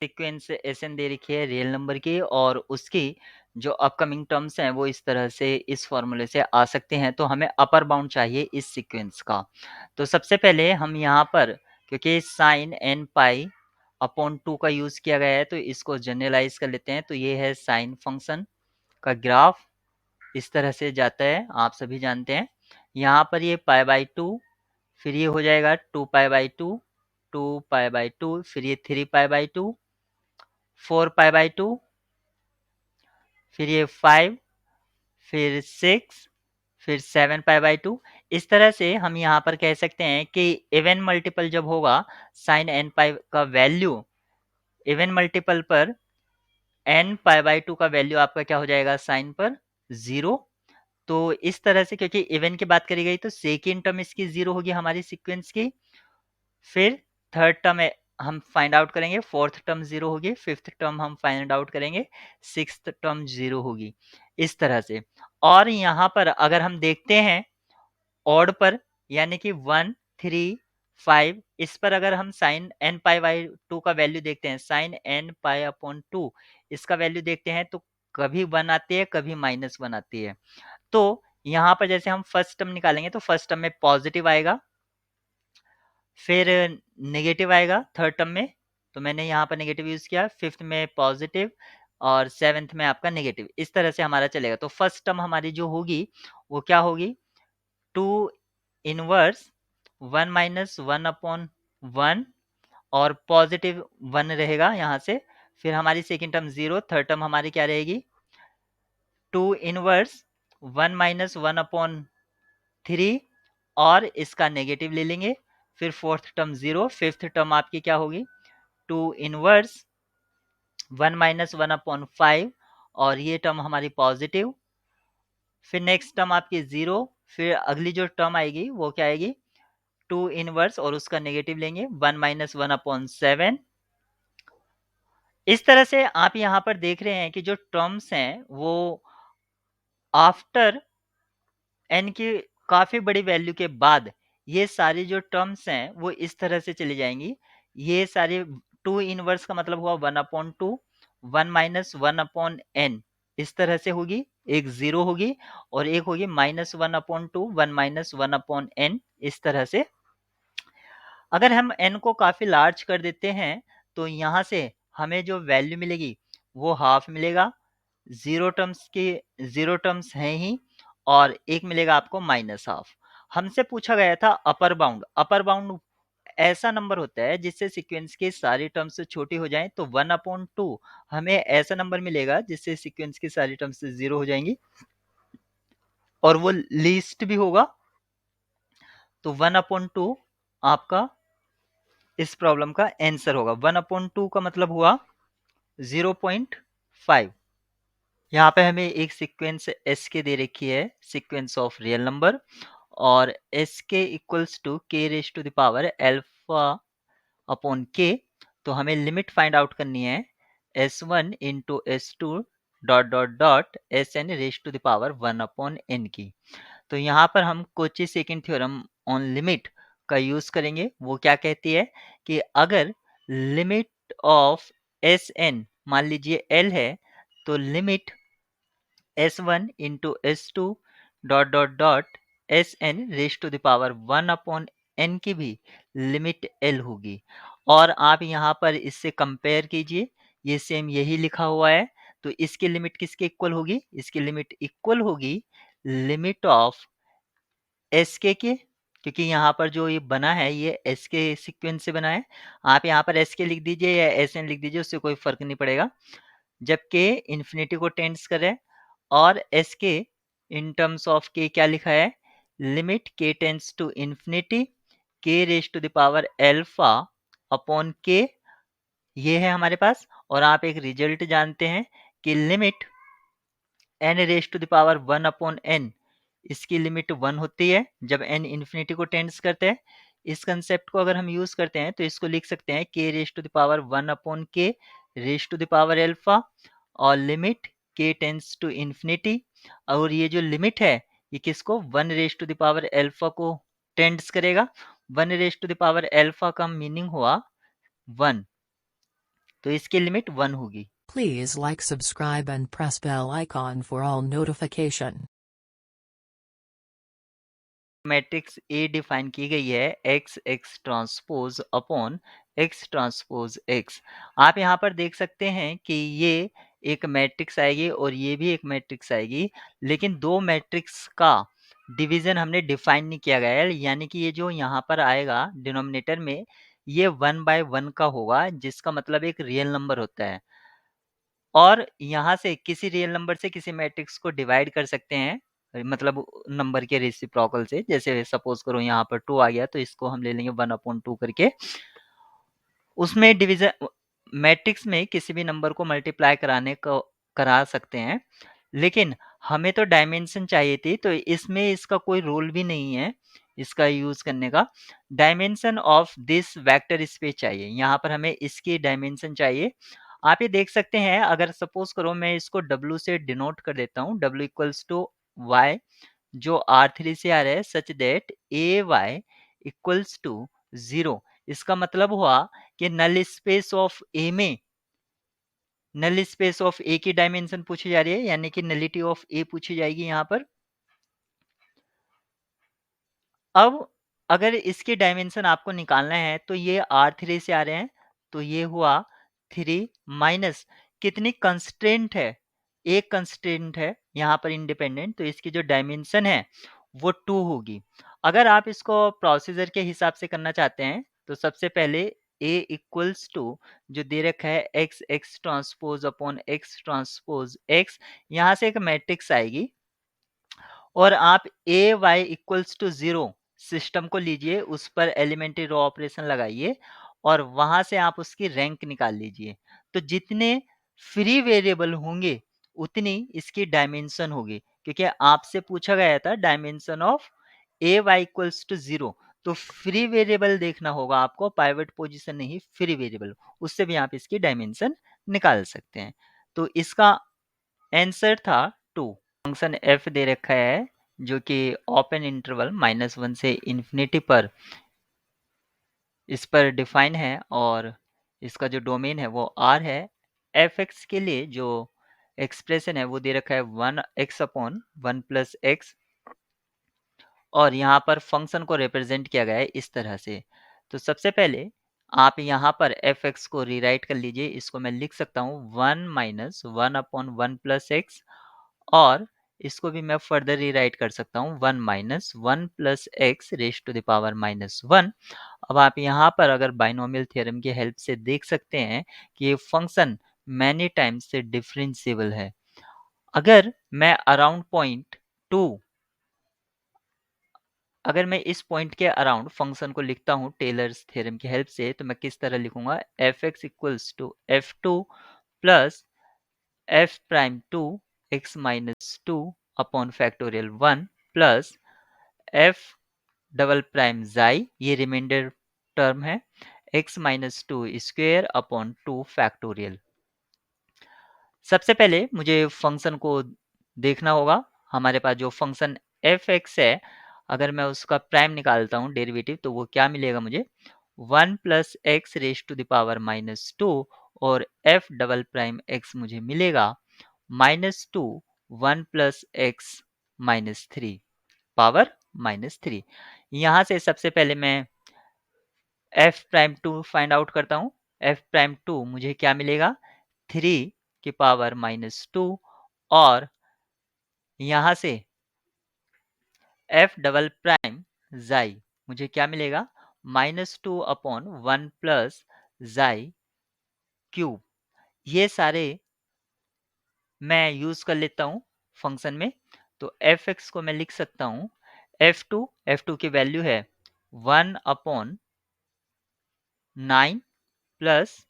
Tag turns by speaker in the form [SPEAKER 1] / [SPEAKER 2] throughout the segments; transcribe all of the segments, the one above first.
[SPEAKER 1] Sequence SN दे रखी है real number की और उसकी जो अपकमिंग टर्म्स हैं वो इस तरह से इस फॉर्मूले से आ सकते हैं, तो हमें अपर बाउंड चाहिए इस सीक्वेंस का। तो सबसे पहले हम यहाँ पर क्योंकि साइन एन पाई अपॉन 2 का यूज़ किया गया है तो इसको जनरलाइज कर लेते हैं। तो ये है साइन फंक्शन का ग्राफ, इस तरह से जाता है, आप सभी जानते हैं। यहाँ पर ये पाई बाई 2, फिर ये हो जाएगा 2 पाई बाई 2, 2 पाई बाई 2, फिर ये 3 पाई बाई 2, 4 पाई बाई 2, फिर ये 5, फिर 6, फिर 7 पाई बाई 2। इस तरह से हम यहाँ पर कह सकते हैं कि इवन मल्टीपल जब होगा साइन एन पाई का वैल्यू, इवन मल्टीपल पर एन पाई बाई 2 का वैल्यू आपका क्या हो जाएगा साइन पर 0। तो इस तरह से क्योंकि इवन की बात करी गई तो सेकेंड टर्म इसकी 0 होगी हमारी सीक्वेंस की, फिर थर्ड टर्म हम फाइंड आउट करेंगे, फोर्थ टर्म 0 होगी, फिफ्थ टर्म हम फाइंड आउट करेंगे, सिक्स्थ टर्म 0 होगी, इस तरह से। और यहाँ पर अगर हम देखते हैं ऑड पर, यानी कि 1, 3, 5, इस पर अगर हम साइन एन पाई बाई 2 का वैल्यू देखते हैं, साइन एन पाई अपॉन 2 इसका वैल्यू देखते हैं तो कभी 1 आती है कभी -1 आती है। तो यहाँ पर जैसे हम फर्स्ट टर्म निकालेंगे तो फर्स्ट टर्म में पॉजिटिव आएगा, फिर नेगेटिव आएगा थर्ड टर्म में, तो मैंने यहाँ पर नेगेटिव यूज़ किया, फिफ्थ में पॉजिटिव और सेवेंथ में आपका नेगेटिव, इस तरह से हमारा चलेगा। तो फर्स्ट टर्म हमारी जो होगी वो क्या होगी, 2 इनवर्स 1 माइनस 1 अपॉन 1 और पॉजिटिव 1 रहेगा यहाँ से, फिर हमारी सेकेंड टर्म 0, थर्ड टर्म हमारी क्या रहेगी 2 इनवर्स 1 माइनस 1 अपॉन 3 और इसका नेगेटिव ले लेंगे, फिर फोर्थ टर्म 0, फिफ्थ टर्म आपकी क्या होगी 2 इनवर्स 1 माइनस 1 अपॉन 5 और ये टर्म हमारी पॉजिटिव, फिर नेक्स्ट टर्म आपकी 0, फिर अगली जो टर्म आएगी वो क्या आएगी 2 इनवर्स और उसका नेगेटिव लेंगे 1 माइनस 1 अपॉन 7। इस तरह से आप यहाँ पर देख रहे हैं कि जो टर्म्स हैं वो आफ्टर एन की काफ़ी बड़ी वैल्यू के बाद ये सारी जो टर्म्स हैं वो इस तरह से चली जाएंगी। ये सारे 2 इनवर्स का मतलब हुआ 1/2, 1 माइनस 1 अपॉन एन, इस तरह से होगी, एक 0 होगी और एक होगी -1/2, 1 माइनस 1 अपॉन एन, इस तरह से। अगर हम n को काफ़ी लार्ज कर देते हैं तो यहाँ से हमें जो वैल्यू मिलेगी वो हाफ मिलेगा, 0 टर्म्स हैं ही और एक मिलेगा आपको -हाफ। हमसे पूछा गया था अपर बाउंड, अपर बाउंड ऐसा नंबर होता है जिससे सीक्वेंस की सारी टर्म्स छोटी हो जाएं, तो 1/2 हमें ऐसा नंबर मिलेगा जिससे सीक्वेंस की सारी टर्म्स 0 हो जाएंगी और वो लीस्ट भी होगा। तो 1/2 आपका इस प्रॉब्लम का आंसर होगा। 1/2 का मतलब हुआ 0.5। यहाँ पे हमें एक सीक्वेंस एस के दे रखी है, सीक्वेंस ऑफ रियल नंबर, और s k equals to k raise to the power alpha upon k. तो हमें लिमिट फाइंड आउट करनी है S1 into S2 dot dot dot s n raise to the power 1 upon n की। तो यहाँ पर हम Cauchy second theorem on limit का यूज करेंगे। वो क्या कहती है कि अगर लिमिट ऑफ एस एन मान लीजिए एल है तो limit S1 into S2 dot dot dot s n raise to the power 1 upon n की भी लिमिट एल होगी। और आप यहाँ पर इससे कंपेयर कीजिए, ये सेम यही लिखा हुआ है। तो इसकी लिमिट किसके इक्वल होगी, इसकी लिमिट इक्वल होगी लिमिट ऑफ एस के, क्योंकि यहाँ पर जो ये बना है ये एस के सीक्वेंस से बना है। आप यहाँ पर एस के लिख दीजिए या एस एन लिख दीजिए, उससे कोई फर्क नहीं पड़ेगा, जब के इन्फिनिटी को टेंड्स करे। और एस के इन टर्म्स ऑफ के क्या लिखा है, limit k tends to infinity k raise to the power alpha upon k, ये है हमारे पास। और आप एक रिजल्ट जानते हैं कि limit n raise to the power 1 upon n, इसकी लिमिट 1 होती है जब n इन्फिनिटी को टेंड्स करते हैं। इस कंसेप्ट को अगर हम यूज करते हैं तो इसको लिख सकते हैं k raise to the power 1 upon k raise to the power alpha और limit k tends to infinity. और ये जो लिमिट है ये किसको 1 raise to the power alpha को टेंड्स करेगा। 1 raise to the power alpha का मीनिंग हुआ 1, तो इसकी लिमिट 1 होगी।
[SPEAKER 2] Please like, subscribe and press bell icon for all notification.
[SPEAKER 1] Matrix A define की गई है x x transpose upon x transpose x. आप यहाँ पर देख सकते हैं कि ये एक मैट्रिक्स आएगी और ये भी एक मैट्रिक्स आएगी, लेकिन दो मैट्रिक्स का डिवीजन हमने डिफाइन नहीं किया गया है, यानी कि ये जो यहाँ पर आएगा डिनोमिनेटर में, ये 1/1 का होगा, जिसका मतलब एक रियल नंबर होता है। और यहाँ से किसी रियल नंबर से किसी मैट्रिक्स को डिवाइड कर सकते हैं, मतलब नंबर के रेसिप्रोकल से। जैसे सपोज करो यहाँ पर 2 आ गया, तो इसको हम ले लेंगे 1/2 करके। उसमें डिवीजन मैट्रिक्स में किसी भी नंबर को मल्टीप्लाई कराने को करा सकते हैं, लेकिन हमें तो डायमेंशन चाहिए थी, तो इसमें इसका कोई रोल भी नहीं है इसका यूज करने का। Dimension of this vector space चाहिए, यहाँ पर हमें इसकी डायमेंशन चाहिए। आप ये देख सकते हैं, अगर सपोज करो मैं इसको W से डिनोट कर देता हूँ, W इक्वल्स टू वाई, जो R3 से आ रहा है, such that A Y equals to 0। इसका मतलब हुआ कि नल स्पेस ऑफ ए में नल स्पेस ऑफ ए की डायमेंशन पूछी जा रही है, यानी कि नलिटी ऑफ ए पूछी जाएगी यहाँ पर। अब अगर इसकी डायमेंशन आपको निकालना है, तो ये R3 से आ रहे हैं, तो ये हुआ 3 माइनस कितनी कंस्ट्रेंट है, एक कंस्ट्रेंट है यहाँ पर इंडिपेंडेंट, तो इसकी जो डायमेंशन है वो 2 होगी। अगर आप इसको प्रोसीजर के हिसाब से करना चाहते हैं, तो सबसे पहले A इक्वल्स टू जो दे रखा है x x transpose upon x transpose x, यहाँ से एक मैट्रिक्स आएगी और आप ए वाई इक्वल्स टू 0 सिस्टम को लीजिए, उस पर एलिमेंट्री रो ऑपरेशन लगाइए और वहां से आप उसकी रैंक निकाल लीजिए। तो जितने फ्री वेरिएबल होंगे उतनी इसकी डायमेंशन होगी, क्योंकि आपसे पूछा गया था dimension of A Y equals to 0। तो फ्री वेरिएबल देखना होगा आपको, पाइवट पोजीशन नहीं, फ्री वेरिएबल, उससे भी आप इसकी डायमेंशन निकाल सकते हैं। तो इसका आंसर था 2। फंक्शन एफ दे रखा है जो कि ओपन इंटरवल -1 से इन्फिनिटी पर इस पर डिफाइन है, और इसका जो डोमेन है वो आर है। एफ एक्स के लिए जो एक्सप्रेशन है वो दे रखा है 1x/1 + x, और यहाँ पर फंक्शन को रिप्रेजेंट किया गया है इस तरह से। तो सबसे पहले आप यहाँ पर एफ एक्स को रीराइट कर लीजिए, इसको मैं लिख सकता हूँ 1-1/1 + x, और इसको भी मैं फर्दर रीराइट कर सकता हूँ 1-1 + x⁻⁻1। अब आप यहाँ पर अगर बाइनोमियल थ्योरम की हेल्प से देख सकते हैं कि ये फंक्शन मैनी टाइम्स से डिफरेंशिएबल है। अगर मैं अराउंड पॉइंट 2, अगर मैं इस पॉइंट के अराउंड फंक्शन को लिखता हूँ टेलर्स थ्योरम की हेल्प से, तो मैं किस तरह लिखूंगा, f x equals to f2 plus f prime 2 x-2 upon factorial 1 plus f double prime जाई, ये रिमाइंडर टर्म है, x-2 स्क्वेयर अपॉन 2 फैक्टोरियल। सबसे पहले मुझे फंक्शन को देखना होगा। हमारे पास जो फंक्शन एफ एक्स है, अगर मैं उसका प्राइम निकालता हूँ डेरिवेटिव, तो वो क्या मिलेगा मुझे, 1 + x⁻², और एफ डबल प्राइम एक्स मुझे मिलेगा -2 1 + x-3 पावर -3। यहाँ से सबसे पहले मैं एफ प्राइम 2 फाइंड आउट करता हूँ। एफ प्राइम 2 मुझे क्या मिलेगा, 3 की पावर -2, और यहाँ से एफ डबल प्राइम जाई मुझे क्या मिलेगा, -2/1 + जाई क्यूब। ये सारे मैं यूज कर लेता हूँ फंक्शन में। तो एफ एक्स को मैं लिख सकता हूँ, एफ टू की वैल्यू है 1/9 प्लस,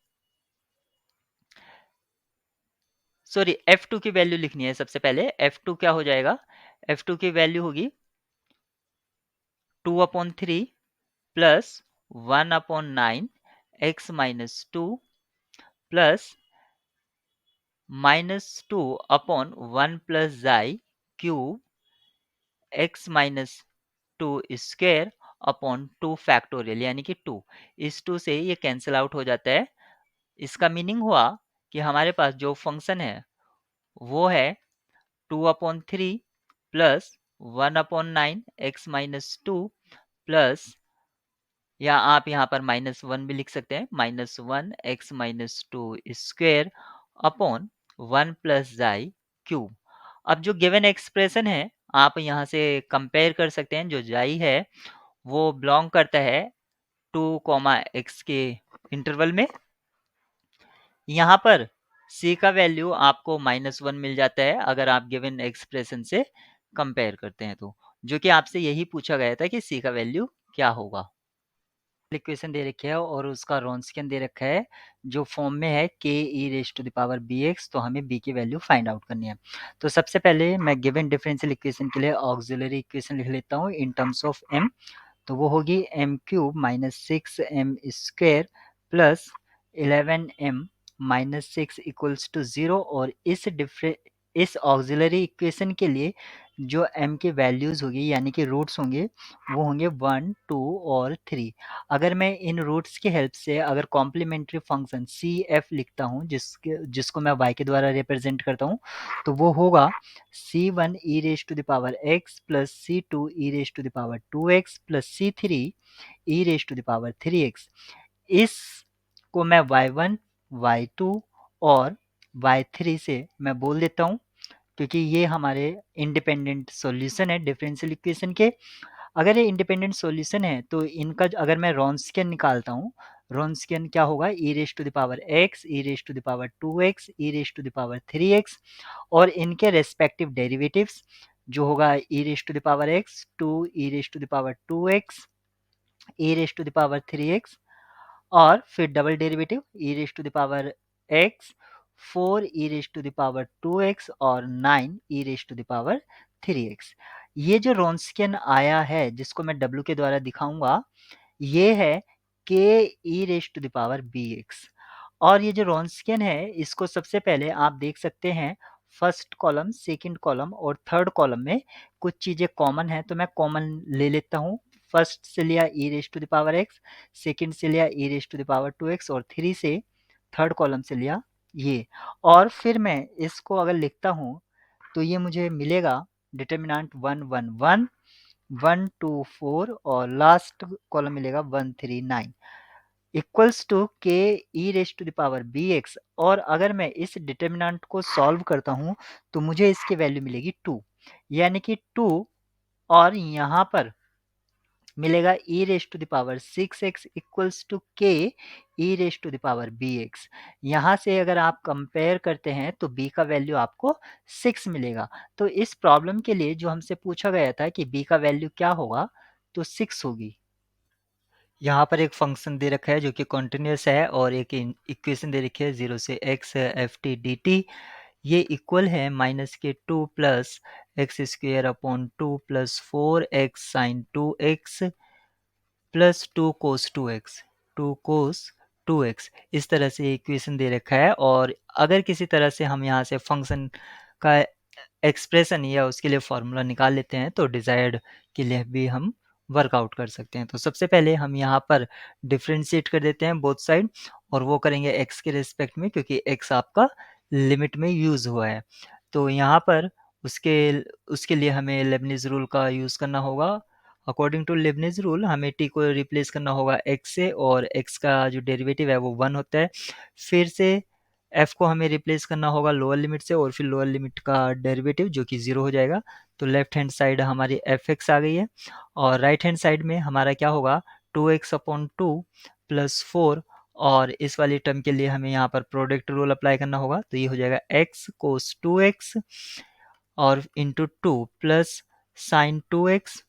[SPEAKER 1] सॉरी, f2 की वैल्यू लिखनी है सबसे पहले। f2 क्या हो जाएगा, f2 की वैल्यू होगी 2/3 प्लस 1/9 x-2 प्लस -2/1 + जाई cube x-2 square upon 2 factorial, यानी कि 2, इस 2 से ये कैंसिल आउट हो जाता है, इसका मीनिंग हुआ कि हमारे पास जो फंक्शन है वो है 2/3 प्लस 1/9 x माइनस 2 प्लस, या आप यहाँ पर -1 भी लिख सकते हैं, -1 x minus 2 square upon 1 plus जाई क्यूब। अब जो गिवन एक्सप्रेशन है आप यहाँ से कंपेयर कर सकते हैं। जो जाई है वो बिलोंग करता है 2, x के इंटरवल में। यहाँ पर c का वैल्यू आपको -1 मिल जाता है अगर आप गिवन एक्सप्रेशन से कंपेयर करते हैं तो, जो कि आपसे यही पूछा गया था कि c का वैल्यू क्या होगा। इक्वेशन दे रखी है और उसका रॉन्स्कियन दे रखा है जो फॉर्म में है k e raise to the power b x. तो हमें बी की वैल्यू फाइंड आउट करनी है। तो सबसे पहले मैं गिवन डिफरेंशियल इक्वेशन के लिए ऑक्सिलरी इक्वेशन लिख लेता हूँ इन टर्म्स ऑफ एम। तो वो होगी m cube minus 6m square plus 11m minus 6 equals to 0। और इस ऑक्सिलरी इक्वेशन के लिए जो m की वैल्यूज होगी यानी कि रूट्स होंगे वो होंगे 1, 2 और 3। अगर मैं इन रूट्स की हेल्प से अगर कॉम्प्लीमेंट्री फंक्शन सी एफ लिखता हूँ जिसको मैं y के द्वारा रिप्रेजेंट करता हूँ, तो वो होगा c1 e raise to the power x plus c2 e raise to the power 2x plus c3 e raise to the power 3x। इस को मैं y1 y2 और y3 से मैं बोल देता हूँ क्योंकि ये हमारे इंडिपेंडेंट सॉल्यूशन है डिफरेंशियल इक्वेशन के। अगर ये इंडिपेंडेंट सॉल्यूशन है तो इनका अगर मैं रॉन्स्कियन निकालता हूँ, रॉन्स्कियन क्या होगा e raise to the power x e raise to the power 2x e raise to the power 3x और इनके रेस्पेक्टिव डेरिवेटिव्स जो होगा e raise to the power x 2 e raise to the power 2x e raise to the power 3x और फिर double derivative e raise to the power x 4 e raise to the power 2x और 9 e raise to the power 3x। ये जो रॉन्स्कियन आया है जिसको मैं w के द्वारा दिखाऊंगा ये है k e raise to the power b x. और ये जो रॉन्स्कियन है इसको सबसे पहले आप देख सकते हैं फर्स्ट कॉलम सेकंड कॉलम और थर्ड कॉलम में कुछ चीजें कॉमन है तो मैं कॉमन ले लेता हूँ। फर्स्ट से लिया e raise to the power x, second से लिया e raise to the power 2x और 3 से थर्ड कॉलम से लिया ये। और फिर मैं इसको अगर लिखता हूँ तो ये मुझे मिलेगा डिटर्मिनेंट 1 1 1 1 2 4 और लास्ट कॉलम मिलेगा 1 3 9 equals to k e raise to the power b x. और अगर मैं इस डिटर्मिनेंट को सॉल्व करता हूँ तो मुझे इसकी वैल्यू मिलेगी 2, यानी कि 2 और यहाँ पर मिलेगा e raise to the power 6x equals to k e raise to the power b x. यहाँ से अगर आप कंपेयर करते हैं तो b का वैल्यू आपको 6 मिलेगा। तो इस प्रॉब्लम के लिए जो हमसे पूछा गया था कि b का वैल्यू क्या होगा तो 6 होगी। यहाँ पर एक फंक्शन दे रखा है जो कि कॉन्टिन्यूस है और एक इक्वेशन दे रखी है 0 से x f t d t. ये इक्वल है माइनस के 2 plus x square upon 2 plus 4x sine 2x plus 2 cos 2x 2 cos 2x। इस तरह से इक्वेशन दे रखा है। और अगर किसी तरह से हम यहाँ से फंक्शन का एक्सप्रेशन या उसके लिए फॉर्मूला निकाल लेते हैं तो डिजायर्ड के लिए भी हम वर्कआउट कर सकते हैं। तो सबसे पहले हम यहाँ पर डिफ्रेंशिएट कर देते हैं बोथ साइड और वो करेंगे x के रिस्पेक्ट में क्योंकि x आपका लिमिट में यूज हुआ है। तो यहाँ पर उसके उसके लिए हमें लेबनिज रूल का यूज करना होगा। अकॉर्डिंग टू लेबनिज रूल हमें t को रिप्लेस करना होगा x से और x का जो डेरिवेटिव है वो 1 होता है। फिर से f को हमें रिप्लेस करना होगा लोअर लिमिट से और फिर लोअर लिमिट का डेरिवेटिव जो कि 0 हो जाएगा। तो लेफ्ट हैंड साइड हमारी fx आ गई है और राइट हैंड साइड में हमारा क्या होगा 2x अपॉन 2 प्लस 4। और इस वाली टर्म के लिए हमें यहाँ पर प्रोडक्ट रूल अप्लाई करना होगा तो ये हो जाएगा x कोस 2x और इंटू 2 प्लस साइन 2x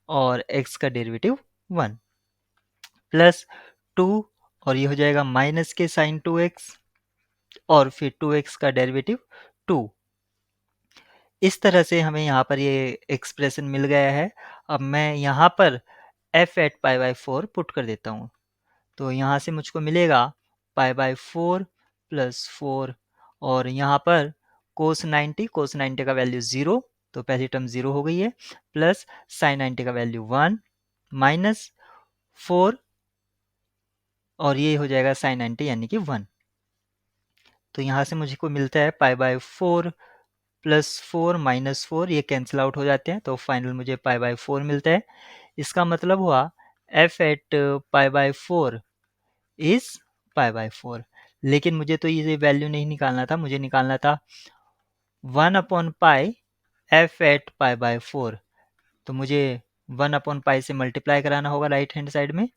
[SPEAKER 1] और x का डेरिवेटिव 1 प्लस 2 और ये हो जाएगा माइनस के साइन 2x और फिर 2x का डेरिवेटिव 2। इस तरह से हमें यहाँ पर ये एक्सप्रेशन मिल गया है। अब मैं यहाँ पर f at pi by 4 put कर देता हूँ तो यहाँ से मुझको मिलेगा पाई बाई 4 प्लस 4 और यहाँ पर कोस 90 का वैल्यू 0 तो पहली टर्म 0 हो गई है प्लस साइन 90 का वैल्यू 1 माइनस 4 और ये हो जाएगा साइन 90 यानी कि 1। तो यहाँ से मुझे को मिलता है पाई बाय 4 प्लस 4 माइनस 4, ये कैंसिल आउट हो जाते हैं, तो फाइनल मुझे पाई बाय 4 मिलता है। इसका मतलब हुआ f at pi by 4 is pi by 4। लेकिन मुझे तो ये वैल्यू नहीं निकालना था, मुझे निकालना था 1 upon pi f at pi by 4। तो मुझे 1 अपॉन पाई से मल्टीप्लाई कराना होगा राइट हैंड साइड में।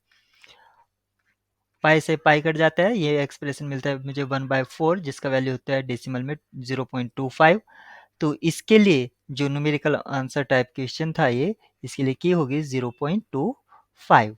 [SPEAKER 1] पाई से पाई कट जाता है, ये एक्सप्रेशन मिलता है मुझे 1/4, जिसका वैल्यू होता है डेसिमल में 0.25। तो इसके लिए जो न्यूमेरिकल आंसर टाइप क्वेश्चन था ये, इसके लिए की होगी 0.25।